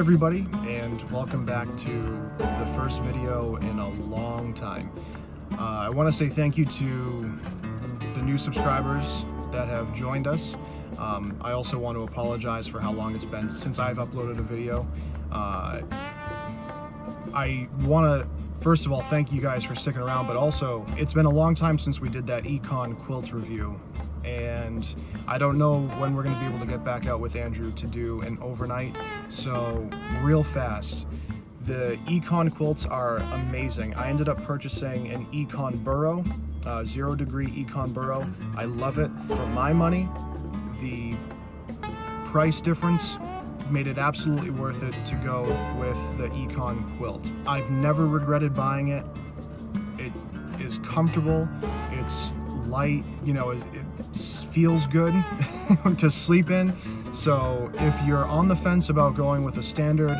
everybody, and welcome back to the first video in a long time. I want to say thank you to the new subscribers that have joined us. I also want to apologize for how long it's been since I've uploaded a video. I want to first of all thank you guys for sticking around, but also it's been a long time since we did that econ quilt review, and I don't know when we're going to be able to get back out with Andrew to do an overnight. So real fast, the econ quilts are amazing. I ended up purchasing an econ burrow, 0 degree econ burrow. I love it. For my money, the price difference made it absolutely worth it to go with the econ quilt. I've never regretted buying it. It is comfortable, it's light, you know, it feels good to sleep in. So if you're on the fence about going with a standard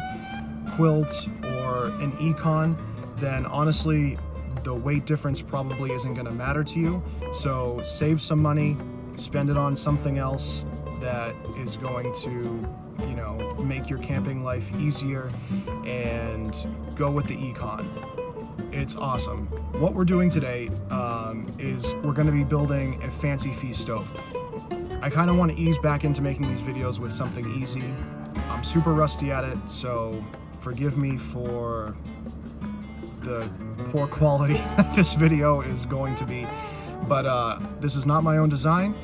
quilt or an econ, then honestly the weight difference probably isn't going to matter to you. So save some money, spend it on something else that is going to, you know, make your camping life easier, and go with the econ. It's awesome. What we're doing today is we're going to be building a Fancee Feest Stove. I kind of want to ease back into making these videos with something easy. I'm super rusty at it, so forgive me for the poor quality that this video is going to be. But this is not my own design.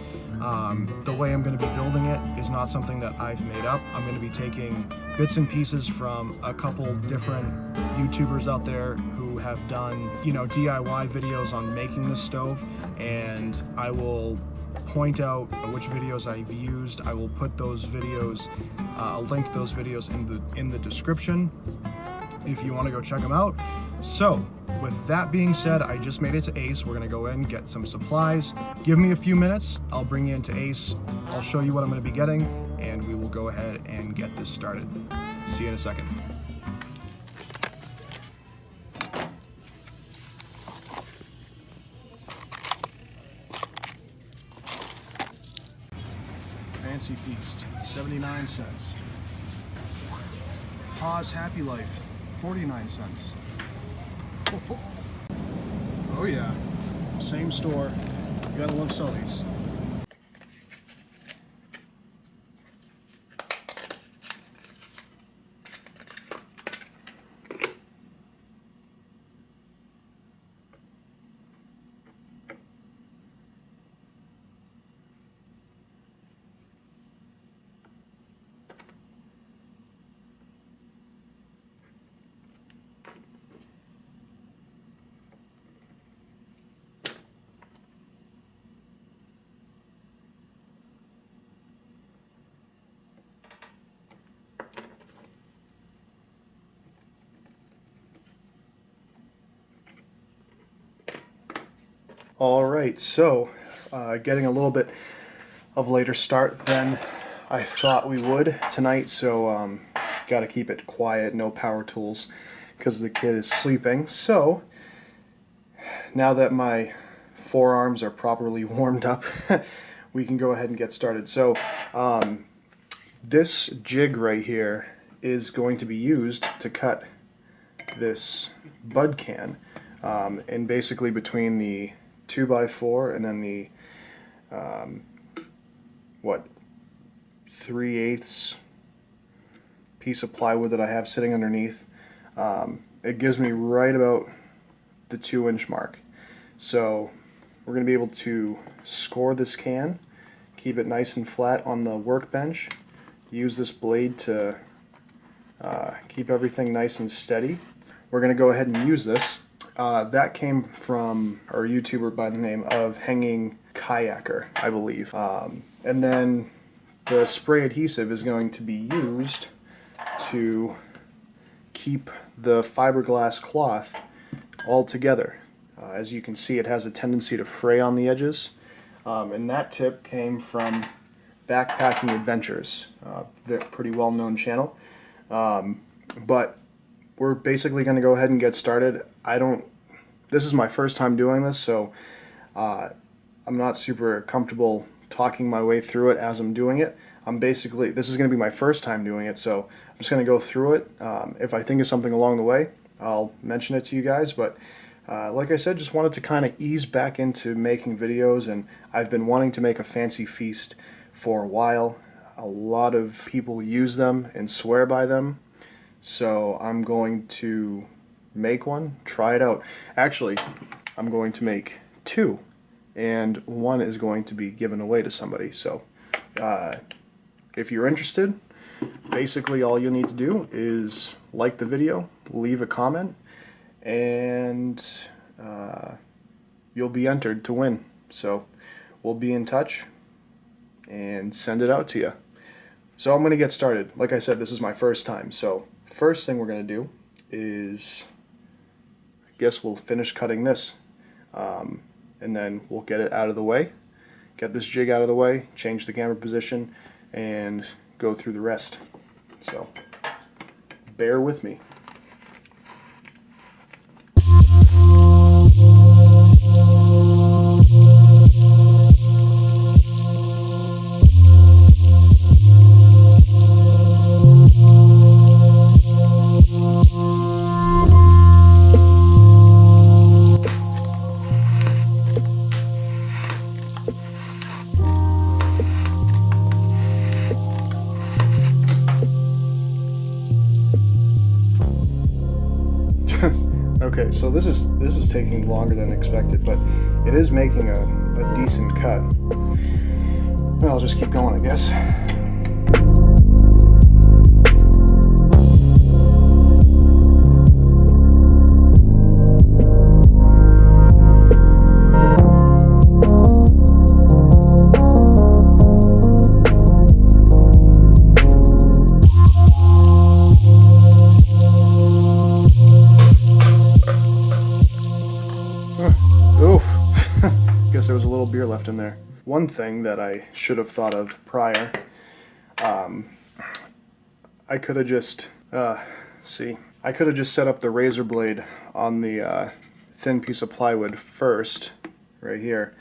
The way I'm going to be building it is not something that I've made up. I'm going to be taking bits and pieces from a couple different YouTubers out there who have done, you know, DIY videos on making this stove, and I will point out which videos I've used. I will put those videos, I'll link to those videos in the description if you want to go check them out. So with that being said, I just made it to Ace. We're gonna go in, get some supplies. Give me a few minutes, I'll bring you into Ace. I'll show you what I'm gonna be getting, and we will go ahead and get this started. See you in a second. Fancee Feest, 79 cents. Paws Happy Life, 49 cents. Oh yeah, same store. You gotta love Sully's. All right, so getting a little bit of later start than I thought we would tonight, so got to keep it quiet, no power tools, because the kid is sleeping. So now that my forearms are properly warmed up, we can go ahead and get started. So this jig right here is going to be used to cut this bud can, and basically between the 2x4 and then the 3/8 piece of plywood that I have sitting underneath, it gives me right about the 2-inch mark. So we're going to be able to score this can, keep it nice and flat on the workbench, use this blade to keep everything nice and steady. We're going to go ahead and use this. That came from our YouTuber by the name of Hangingkayaker, I believe. And then the spray adhesive is going to be used to keep the fiberglass cloth all together. As you can see, it has a tendency to fray on the edges. And that tip came from Backpackingadventures, they're a pretty well-known channel. But we're basically going to go ahead and get started. This is my first time doing this, so I'm not super comfortable talking my way through it as I'm doing it. This is going to be my first time doing it, so just going to go through it. If I think of something along the way, I'll mention it to you guys, but like I said, just wanted to kind of ease back into making videos, and I've been wanting to make a Fancee Feest for a while. A lot of people use them and swear by them, so I'm going to make one, try it out. Actually, I'm going to make two, and one is going to be given away to somebody. So if you're interested, basically all you need to do is like the video, leave a comment, and you'll be entered to win. So we'll be in touch and send it out to you. So I'm going to get started. Like I said, this is my first time. So first thing we're going to do is, I guess we'll finish cutting this. And then we'll get it out of the way, get this jig out of the way, change the camera position, and go through the rest. So bear with me. Okay, so this is taking longer than expected, but it is making a decent cut. Well, I'll just keep going, I guess. There was a little beer left in there. One thing that I should have thought of prior, I could have just set up the razor blade on the thin piece of plywood first, right here,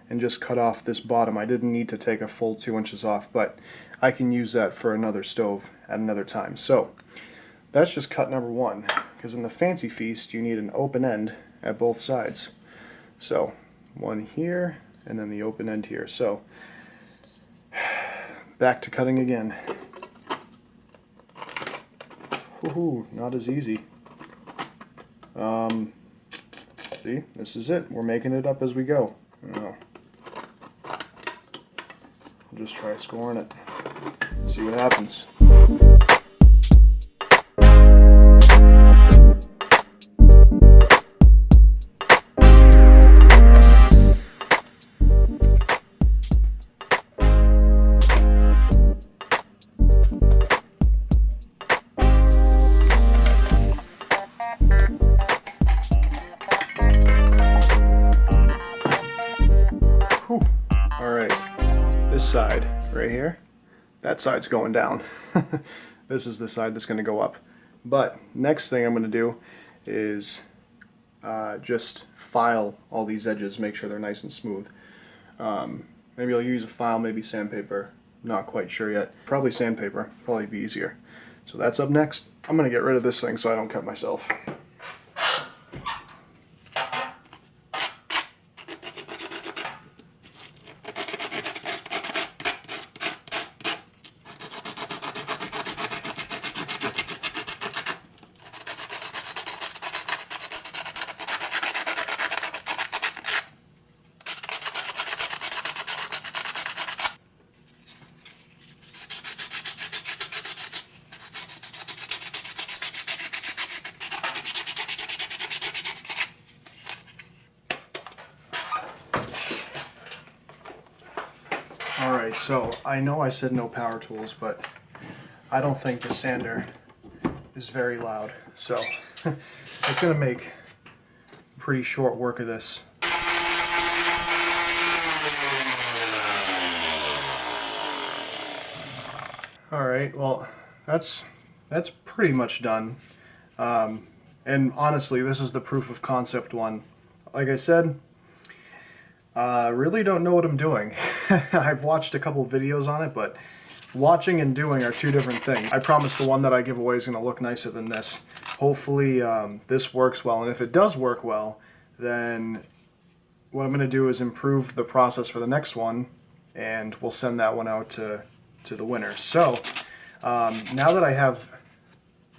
and just cut off this bottom. I didn't need to take a full 2 inches off, but I can use that for another stove at another time. So that's just cut number one, because in the Fancee Feest you need an open end at both sides. So one here, and then the open end here. So back to cutting again. Woohoo, not as easy. See, this is it. We're making it up as we go. I'll just try scoring it. See what happens. Alright, this side right here, that side's going down. This is the side that's going to go up. But next thing I'm going to do is just file all these edges, make sure they're nice and smooth. Maybe I'll use a file, maybe sandpaper, not quite sure yet. Probably sandpaper, probably be easier. So that's up next. I'm going to get rid of this thing so I don't cut myself. Alright, so I know I said no power tools, but I don't think the sander is very loud, so it's going to make pretty short work of this. Alright, well that's pretty much done. And honestly, this is the proof of concept one. Like I said, really don't know what I'm doing. I've watched a couple videos on it, but watching and doing are two different things. I promise the one that I give away is going to look nicer than this. Hopefully this works well, and if it does work well, then what I'm going to do is improve the process for the next one, and we'll send that one out to the winner. So now that I have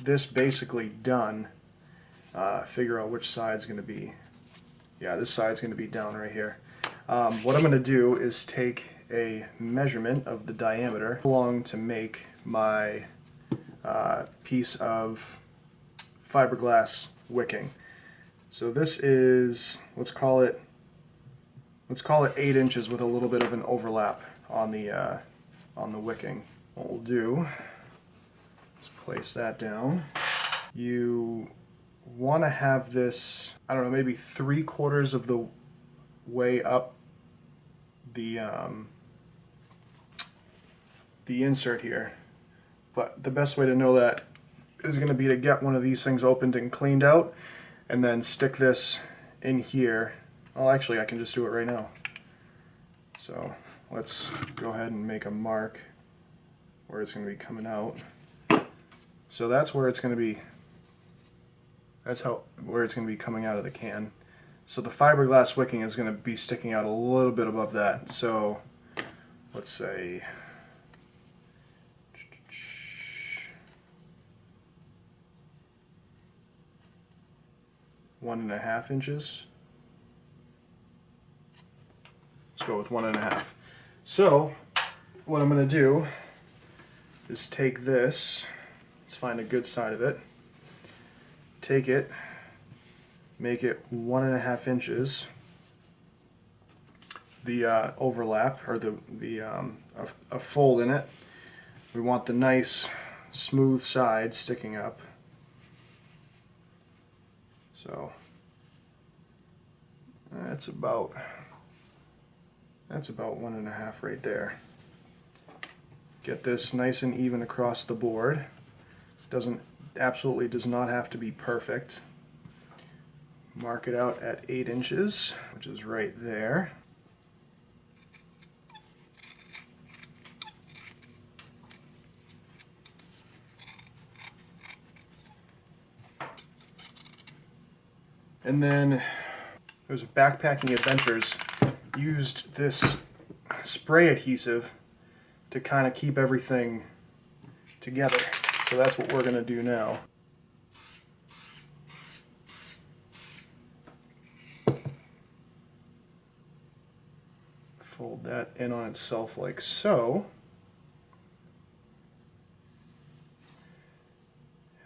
this basically done, figure out which side's going to be, yeah, this side's going to be down right here. What I'm going to do is take a measurement of the diameter along to make my piece of fiberglass wicking. So this is, let's call it 8 inches with a little bit of an overlap on the wicking. What we'll do is place that down. You want to have this, I don't know, maybe 3/4 of the way up the insert here. But the best way to know that is going to be to get one of these things opened and cleaned out, and then stick this in here. Oh, actually, I can just do it right now. So let's go ahead and make a mark where it's going to be coming out. So that's where it's going to be. That's where it's going to be coming out of the can. So the fiberglass wicking is going to be sticking out a little bit above that. So let's say 1.5 inches. Let's go with 1.5. So what I'm going to do is take this, let's find a good side of it, take it, make it 1.5 inches, the overlap, or a fold in it. We want the nice smooth side sticking up. So that's about 1.5 right there. Get this nice and even across the board. Absolutely does not have to be perfect. Mark it out at 8 inches, which is right there. And then there's Backpackingadventures used this spray adhesive to kind of keep everything together. So that's what we're going to do now. Fold that in on itself like so.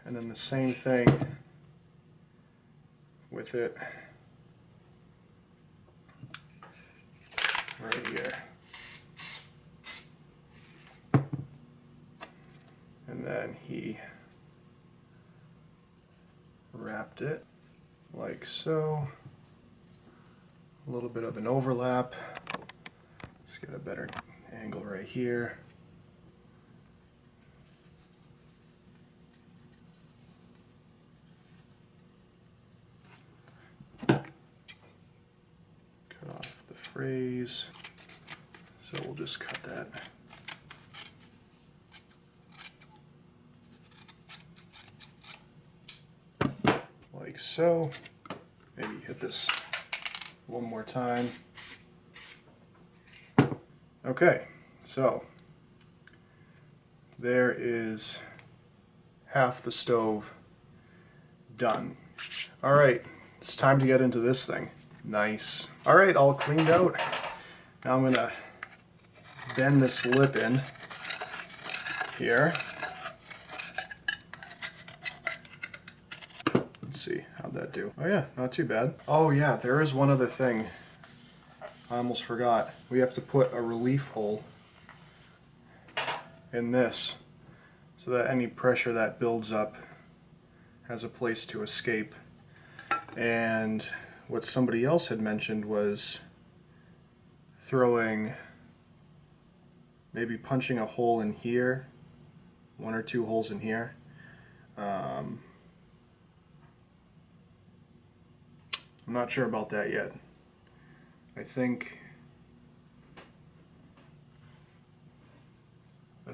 And then the same thing with it right here. And then he wrapped it like so. A little bit of an overlap. Let's get a better angle right here. Cut off the phrase. So we'll just cut that. Like so. Maybe hit this one more time. Okay, so there is half the stove done. All right, it's time to get into this thing. Nice. All right, all cleaned out. Now I'm gonna bend this lip in here. Let's see, how'd that do? Oh yeah, not too bad. Oh yeah, there is one other thing I almost forgot. We have to put a relief hole in this so that any pressure that builds up has a place to escape. And what somebody else had mentioned was maybe punching a hole in here, 1 or 2 holes in here. I'm not sure about that yet. I think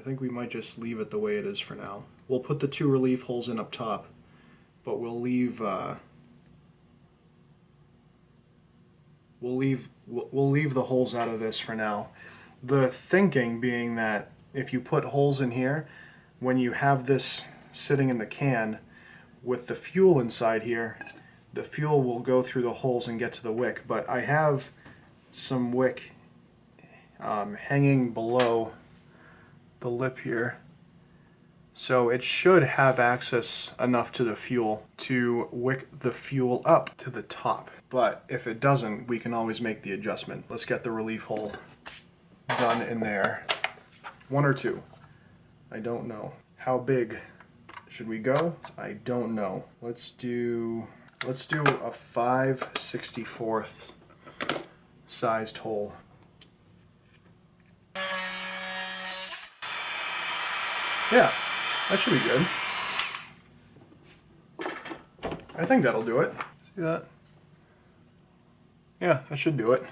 think we might just leave it the way it is for now. We'll put the 2 relief holes in up top, but we'll leave the holes out of this for now. The thinking being that if you put holes in here, when you have this sitting in the can with the fuel inside here, the fuel will go through the holes and get to the wick. But I have some wick hanging below the lip here, so it should have access enough to the fuel to wick the fuel up to the top. But if it doesn't, we can always make the adjustment. Let's get the relief hole done in there. 1 or 2, I don't know. How big should we go? I don't know. Let's do a 5/64 sized hole. Yeah, that should be good. I think that'll do it. See that? Yeah, that should do it.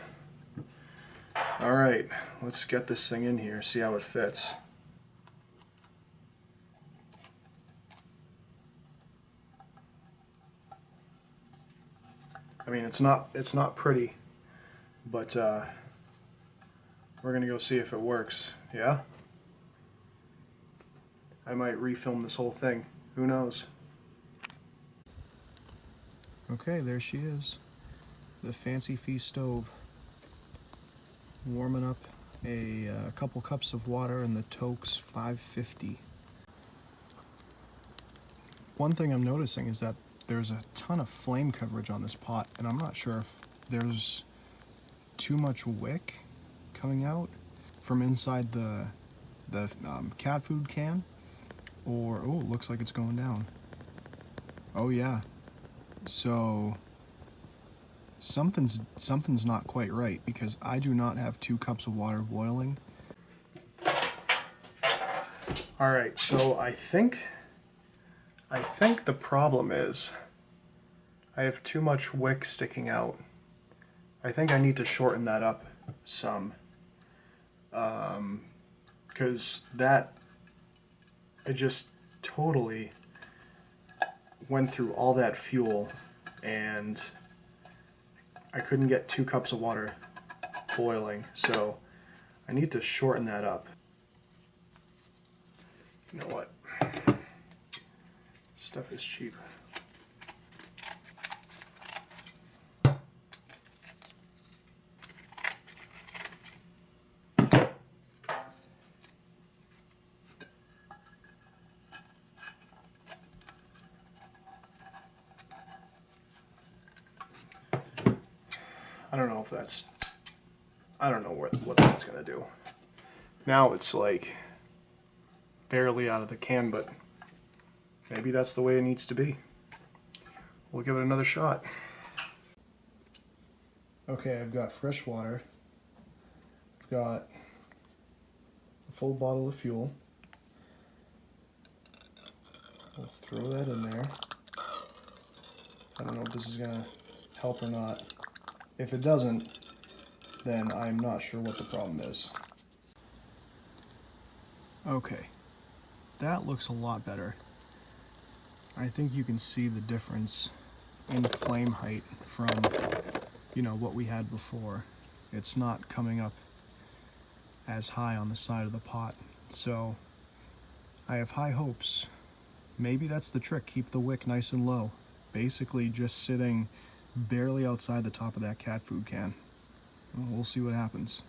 All right, let's get this thing in here, see how it fits. I mean, it's not pretty, but we're gonna go see if it works. Yeah? I might refilm this whole thing. Who knows? Okay, there she is. The Fancee Feest Stove. Warming up a couple cups of water in the Toke's 550. One thing I'm noticing is that there's a ton of flame coverage on this pot, and I'm not sure if there's too much wick coming out from inside the cat food can, or oh, it looks like it's going down. Oh yeah, so something's not quite right, because I do not have 2 cups of water boiling. All right, so I think the problem is I have too much wick sticking out. I think I need to shorten that up some, because I just totally went through all that fuel and I couldn't get 2 cups of water boiling, so I need to shorten that up. You know what? Stuff is cheap. I don't know what that's gonna do. Now it's like barely out of the can, but maybe that's the way it needs to be. We'll give it another shot. Okay, I've got fresh water. I've got a full bottle of fuel. We'll throw that in there. I don't know if this is gonna help or not. If it doesn't, then I'm not sure what the problem is. Okay, that looks a lot better. I think you can see the difference in flame height from, you know, what we had before. It's not coming up as high on the side of the pot, so I have high hopes. Maybe that's the trick, keep the wick nice and low. Basically just sitting barely outside the top of that cat food can. We'll see what happens.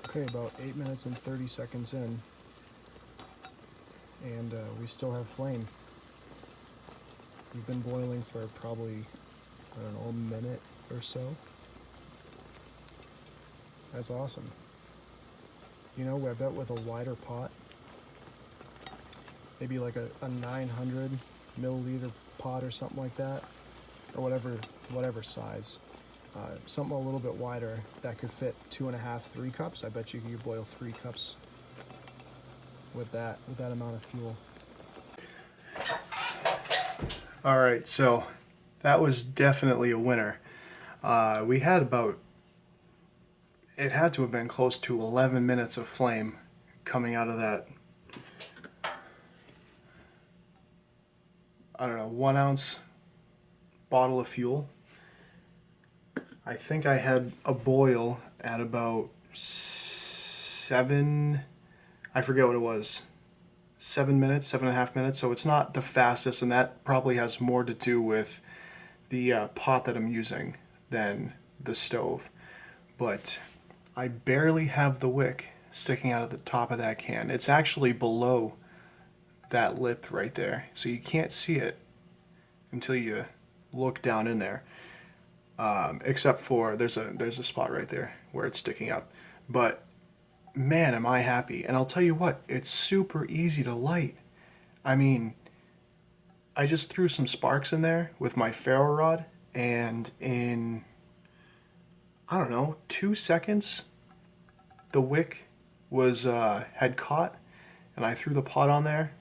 Okay, about 8 minutes and 30 seconds in, and we still have flame. We've been boiling for probably, I don't know, a minute or so. That's awesome. You know, I bet with a wider pot, maybe like a 900 milliliter pot or something like that, or whatever size. Something a little bit wider that could fit 2.5, 3 cups. I bet you could boil 3 cups with that amount of fuel. All right, so that was definitely a winner. We had about it had to have been close to 11 minutes of flame coming out of that, I don't know, 1 ounce bottle of fuel. I think I had a boil at about 7, I forget what it was, 7 minutes, 7.5 minutes. So it's not the fastest, and that probably has more to do with the pot that I'm using than the stove. But I barely have the wick sticking out of the top of that can. It's actually below that lip right there, so you can't see it until you look down in there. Except for there's a spot right there where it's sticking up. But man, am I happy. And I'll tell you what, it's super easy to light. I mean, I just threw some sparks in there with my ferro rod, and in, I don't know, 2 seconds the wick was had caught, and I threw the pot on there.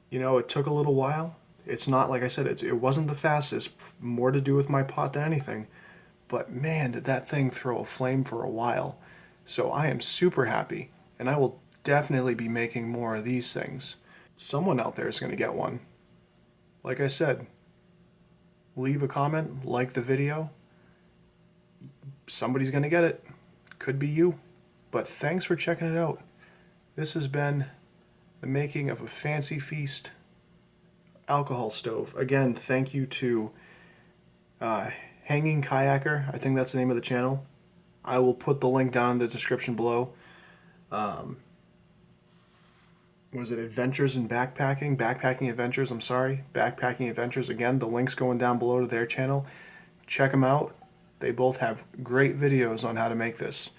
You know, it took a little while. It's not, like I said, it wasn't the fastest, more to do with my pot than anything. But man, did that thing throw a flame for a while. So I am super happy, and I will definitely be making more of these things. Someone out there is going to get one. Like I said, leave a comment, like the video. Somebody's going to get it. Could be you. But thanks for checking it out. This has been the making of a Fancee Feest alcohol stove. Again, thank you to Hangingkayaker. I think that's the name of the channel. I will put the link down in the description below. Was it Adventures in Backpacking? Backpacking Adventures, I'm sorry. Backpacking Adventures. Again, the link's going down below to their channel. Check them out. They both have great videos on how to make this.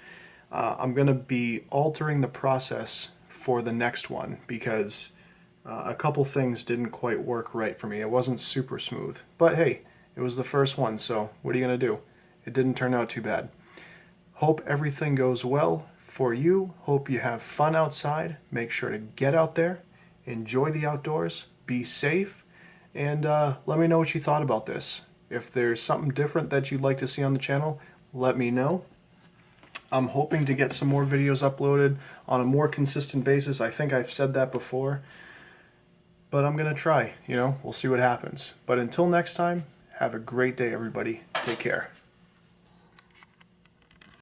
I'm going to be altering the process for the next one because a couple things didn't quite work right for me. It wasn't super smooth. But hey, it was the first one, so what are you going to do? It didn't turn out too bad. Hope everything goes well for you. Hope you have fun outside. Make sure to get out there, enjoy the outdoors, be safe, and let me know what you thought about this. If there's something different that you'd like to see on the channel, let me know. I'm hoping to get some more videos uploaded on a more consistent basis. I think I've said that before, but I'm going to try. You know, we'll see what happens. But until next time, have a great day, everybody. Take care.